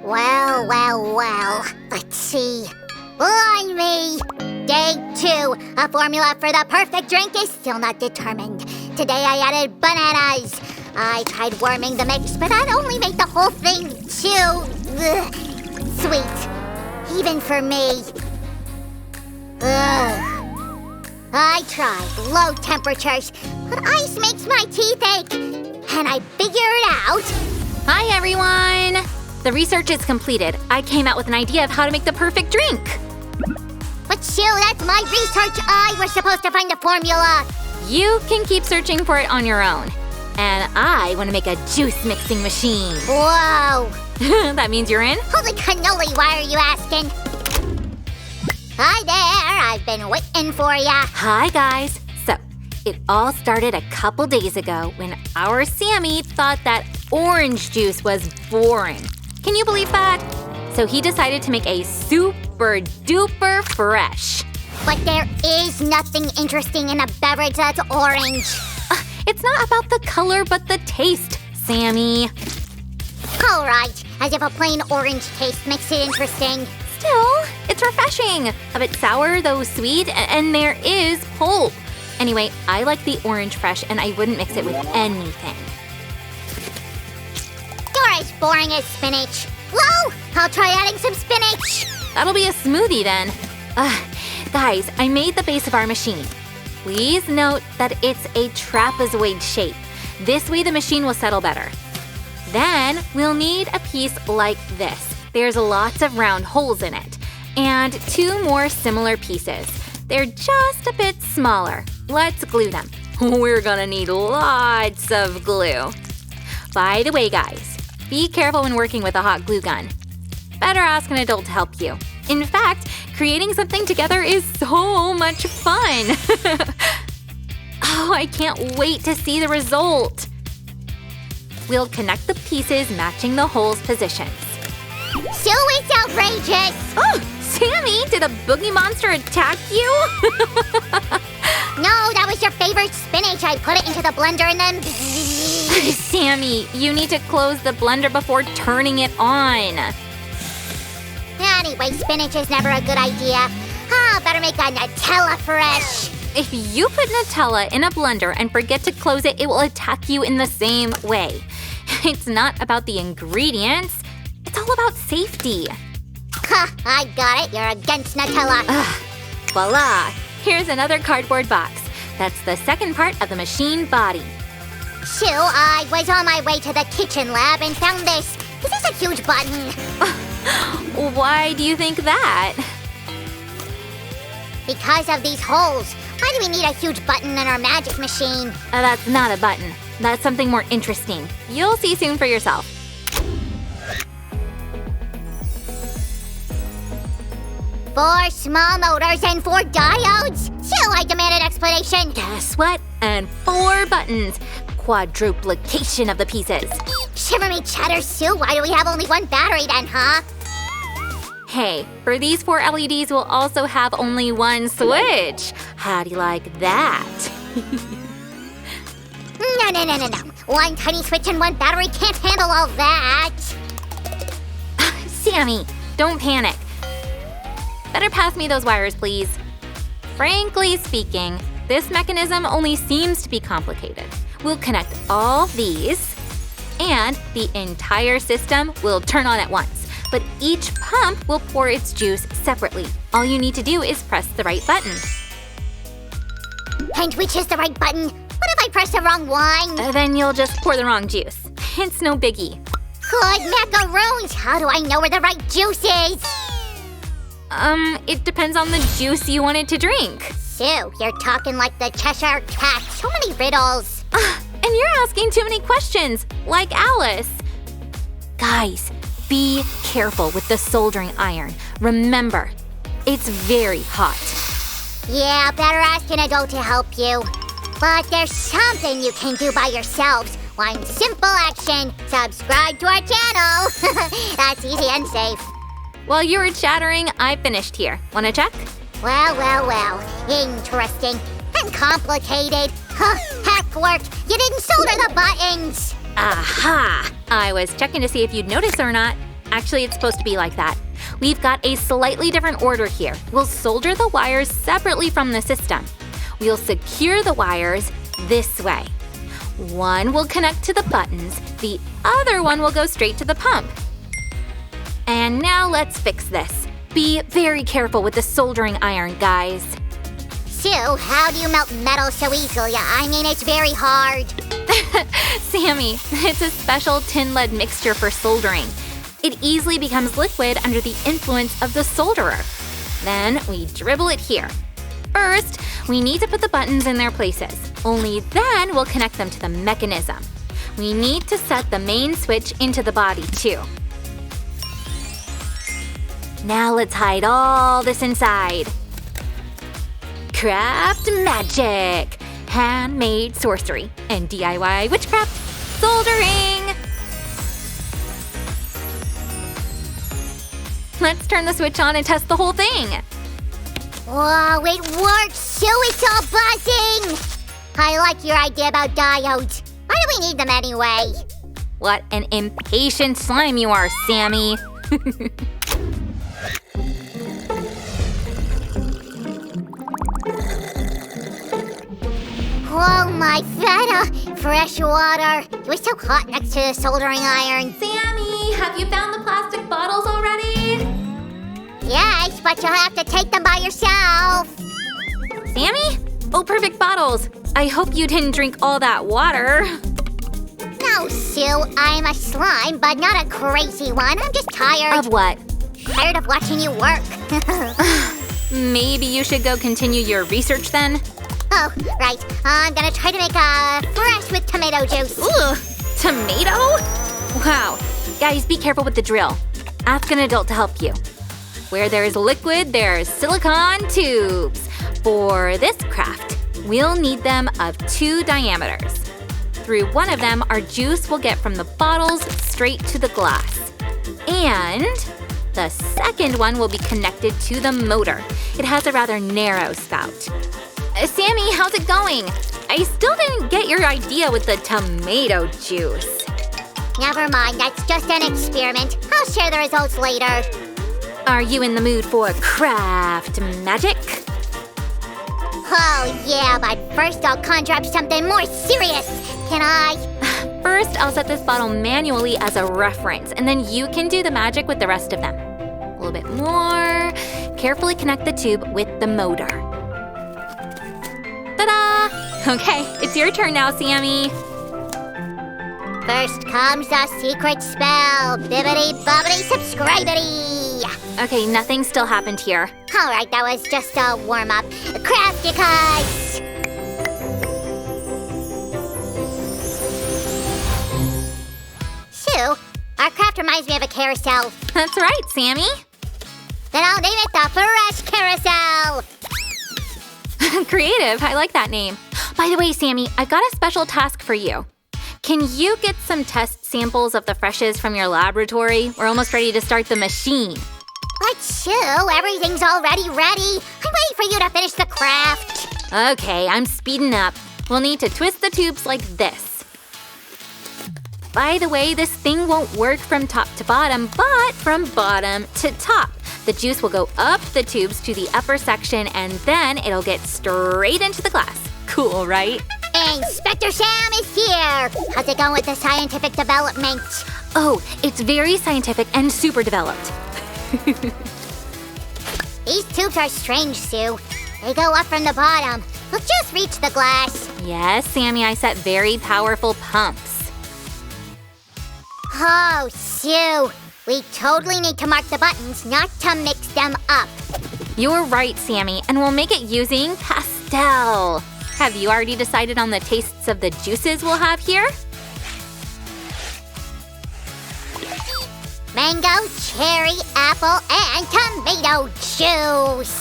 Well. Let's see. On me! Day 2. A formula for the perfect drink is still not determined. Today I added bananas. I tried warming the mix, but that only made the whole thing too sweet. Even for me. I tried low temperatures, but ice makes my teeth ache. And I figured out... Hi, everyone! The research is completed. I came out with an idea of how to make the perfect drink. But Sue, that's my research. I was supposed to find the formula. You can keep searching for it on your own. And I want to make a juice mixing machine. Whoa! That means you're in? Holy cannoli, why are you asking? Hi there, I've been waiting for ya. Hi, guys. So, it all started a couple days ago when our Sammy thought that orange juice was boring. Can you believe that? So he decided to make a super duper fresh. But there is nothing interesting in a beverage that's orange. It's not about the color, but the taste, Sammy. All right, as if a plain orange taste makes it interesting. Still, it's refreshing. A bit sour, though sweet, and there is pulp. Anyway, I like the orange fresh, and I wouldn't mix it with anything. You're as boring as spinach. Whoa! I'll try adding some spinach. That'll be a smoothie then. Guys, I made the base of our machine. Please note that it's a trapezoid shape. This way the machine will settle better. Then we'll need a piece like this. There's lots of round holes in it. And 2 more similar pieces. They're just a bit smaller. Let's glue them. We're gonna need lots of glue. By the way, guys, be careful when working with a hot glue gun. Better ask an adult to help you. In fact, creating something together is so much fun. Oh, I can't wait to see the result. We'll connect the pieces matching the holes' positions. Sue, it's outrageous. Oh, Sammy, did a boogie monster attack you? No, that was your favorite spinach. I put it into the blender and then... Sammy, you need to close the blender before turning it on. Anyway, spinach is never a good idea. Better make a Nutella fresh. If you put Nutella in a blender and forget to close it, it will attack you in the same way. It's not about the ingredients. It's all about safety. I got it. You're against Nutella. Voila! Here's another cardboard box. That's the second part of the machine body. Sue, I was on my way to the kitchen lab and found this. This is a huge button. Why do you think that? Because of these holes. Why do we need a huge button in our magic machine? That's not a button. That's something more interesting. You'll see soon for yourself. 4 small motors and 4 diodes? Sue, I demand an explanation. Guess what? And 4 buttons. Quadruplication of the pieces. Shiver me cheddar, Sue. Why do we have only 1 battery then, huh? Hey, for these 4 LEDs, we'll also have only 1 switch. How do you like that? No. 1 tiny switch and 1 battery can't handle all that. Sammy, don't panic. Better pass me those wires, please. Frankly speaking, this mechanism only seems to be complicated. We'll connect all these, and the entire system will turn on at once. But each pump will pour its juice separately. All you need to do is press the right button. And which is the right button? What if I press the wrong one? Then you'll just pour the wrong juice. It's no biggie. Good macaroons! How do I know where the right juice is? It depends on the juice you wanted to drink. Sue, you're talking like the Cheshire Cat. So many riddles. And you're asking too many questions, like Alice. Guys, be careful with the soldering iron. Remember, it's very hot. Yeah, better ask an adult to help you. But there's something you can do by yourselves. One simple action. Subscribe to our channel. That's easy and safe. While you were chattering, I finished here. Wanna check? Well. Interesting. And complicated. Heck work. You didn't solder the buttons. Aha! I was checking to see if you'd notice or not. Actually, it's supposed to be like that. We've got a slightly different order here. We'll solder the wires separately from the system. We'll secure the wires this way. One will connect to the buttons, the other one will go straight to the pump. And now let's fix this. Be very careful with the soldering iron, guys. Sue, how do you melt metal so easily? I mean, it's very hard. Sammy, it's a special tin-lead mixture for soldering. It easily becomes liquid under the influence of the solderer. Then we dribble it here. First, we need to put the buttons in their places. Only then we'll connect them to the mechanism. We need to set the main switch into the body too. Now let's hide all this inside. Craft magic! Handmade sorcery and DIY witchcraft soldering! Let's turn the switch on and test the whole thing. Whoa, it works! Sue, it's all buzzing! I like your idea about diodes. Why do we need them anyway? What an impatient slime you are, Sammy. Oh my feta! Fresh water! It was so hot next to the soldering iron. Sammy, have you found the plastic bottles already? Yes, but you'll have to take them by yourself. Sammy? Oh, perfect bottles. I hope you didn't drink all that water. No, Sue, I'm a slime, but not a crazy one. I'm just tired. Of what? Tired of watching you work. Maybe you should go continue your research then? Oh, right. I'm gonna try to make a fresh with tomato juice. Ugh, tomato? Wow. Guys, be careful with the drill. Ask an adult to help you. Where there's liquid, there's silicone tubes. For this craft, we'll need them of 2 diameters. Through one of them, our juice will get from the bottles straight to the glass. And the second one will be connected to the motor. It has a rather narrow spout. Sammy, how's it going? I still didn't get your idea with the tomato juice. Never mind, that's just an experiment. I'll share the results later. Are you in the mood for craft magic? Oh yeah, but first I'll conjure up something more serious. Can I? First, I'll set this bottle manually as a reference, and then you can do the magic with the rest of them. A little bit more. Carefully connect the tube with the motor. Ta-da! Okay, it's your turn now, Sammy. First comes the secret spell. Bibbidi-bobbidi subscribity. Okay, nothing still happened here. Alright, that was just a warm-up. Crafticus! Sue, our craft reminds me of a carousel. That's right, Sammy. Then I'll name it the Fresh Carousel. Creative, I like that name. By the way, Sammy, I've got a special task for you. Can you get some test samples of the freshes from your laboratory? We're almost ready to start the machine. But Sue, everything's already ready. I'm waiting for you to finish the craft. Okay, I'm speeding up. We'll need to twist the tubes like this. By the way, this thing won't work from top to bottom, but from bottom to top. The juice will go up the tubes to the upper section, and then it'll get straight into the glass. Cool, right? Inspector Sam is here. How's it going with the scientific development? Oh, it's very scientific and super developed. These tubes are strange, Sue. They go up from the bottom. We'll just reach the glass. Yes, Sammy, I set very powerful pumps. Oh, Sue. We totally need to mark the buttons, not to mix them up. You're right, Sammy, and we'll make it using pastel. Have you already decided on the tastes of the juices we'll have here? Mango, cherry, apple, and tomato juice.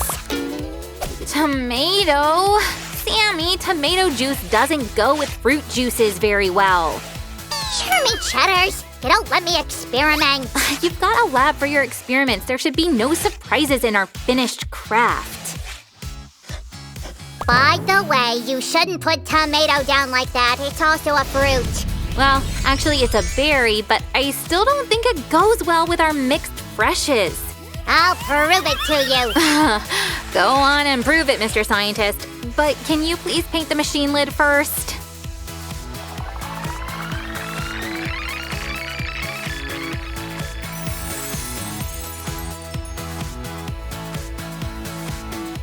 Tomato? Sammy, tomato juice doesn't go with fruit juices very well. Sure me cheddars. They don't let me experiment. You've got a lab for your experiments. There should be no surprises in our finished craft. By the way, you shouldn't put tomato down like that. It's also a fruit. Well, actually it's a berry, but I still don't think it goes well with our mixed freshes. I'll prove it to you. Go on and prove it, Mr. Scientist. But can you please paint the machine lid first?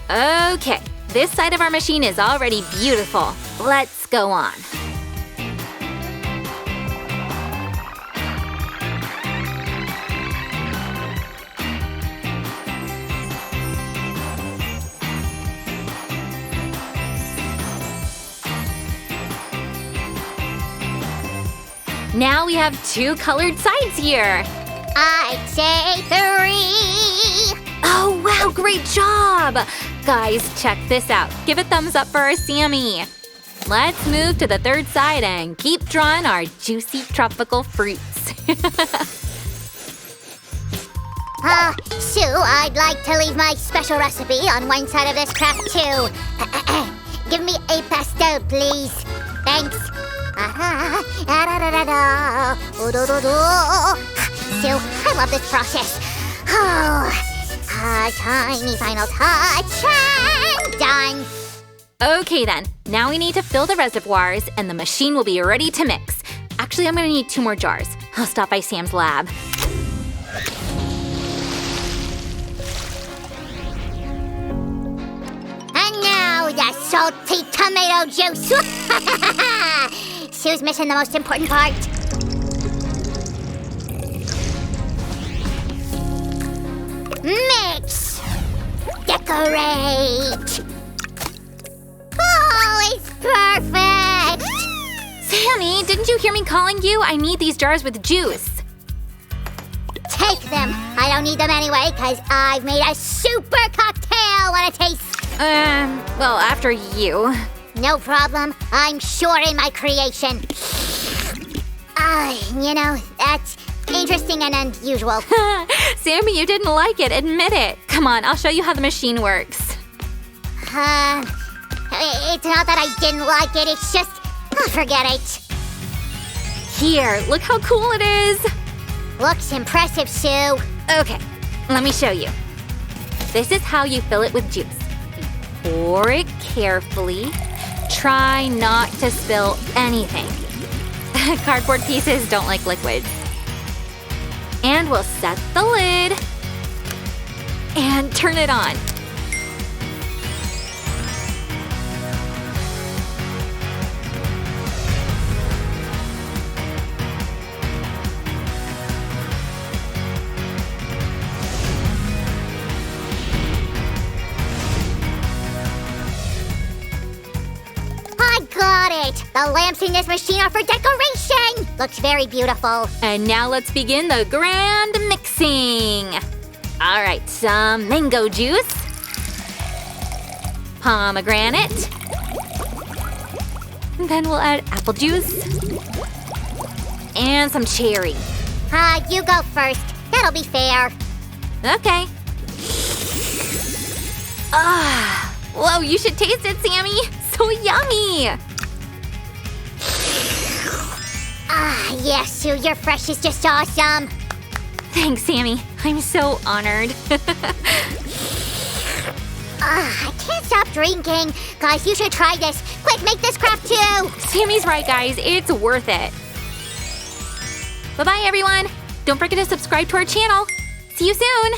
Okay, this side of our machine is already beautiful. Let's go on. Now we have 2 colored sides here. I'd say 3. Oh, wow, great job! Guys, check this out. Give a thumbs up for our Sammy. Let's move to the 3rd side and keep drawing our juicy tropical fruits. Sue, I'd like to leave my special recipe on one side of this craft too. Give me a pastel, please. Thanks. Sue, I love this process. A tiny final touch and done. Okay then, now we need to fill the reservoirs and the machine will be ready to mix. Actually, I'm gonna need 2 more jars. I'll stop by Sam's lab. And now the salty tomato juice. Sue's missing the most important part. Mix. Decorate. Oh, it's perfect. Sammy, didn't you hear me calling you? I need these jars with juice. Take them. I don't need them anyway, because I've made a super cocktail. Want a taste? Well, after you. No problem. I'm sure in my creation. That's interesting and unusual. Sammy, you didn't like it. Admit it. Come on, I'll show you how the machine works. It's not that I didn't like it. It's just, forget it. Here, look how cool it is. Looks impressive, Sue. Okay, let me show you. This is how you fill it with juice. You pour it carefully. Try not to spill anything. Cardboard pieces don't like liquids. And we'll set the lid and turn it on. Got it! The lamps in this machine are for decoration! Looks very beautiful. And now let's begin the grand mixing. All right, some mango juice, pomegranate, and then we'll add apple juice, and some cherry. You go first. That'll be fair. Okay. Whoa, you should taste it, Sammy. So yummy. Yes, Sue, your fresh is just awesome. Thanks, Sammy. I'm so honored. I can't stop drinking. Guys, you should try this. Quick, make this craft too. Sammy's right, guys. It's worth it. Bye-bye, everyone. Don't forget to subscribe to our channel. See you soon.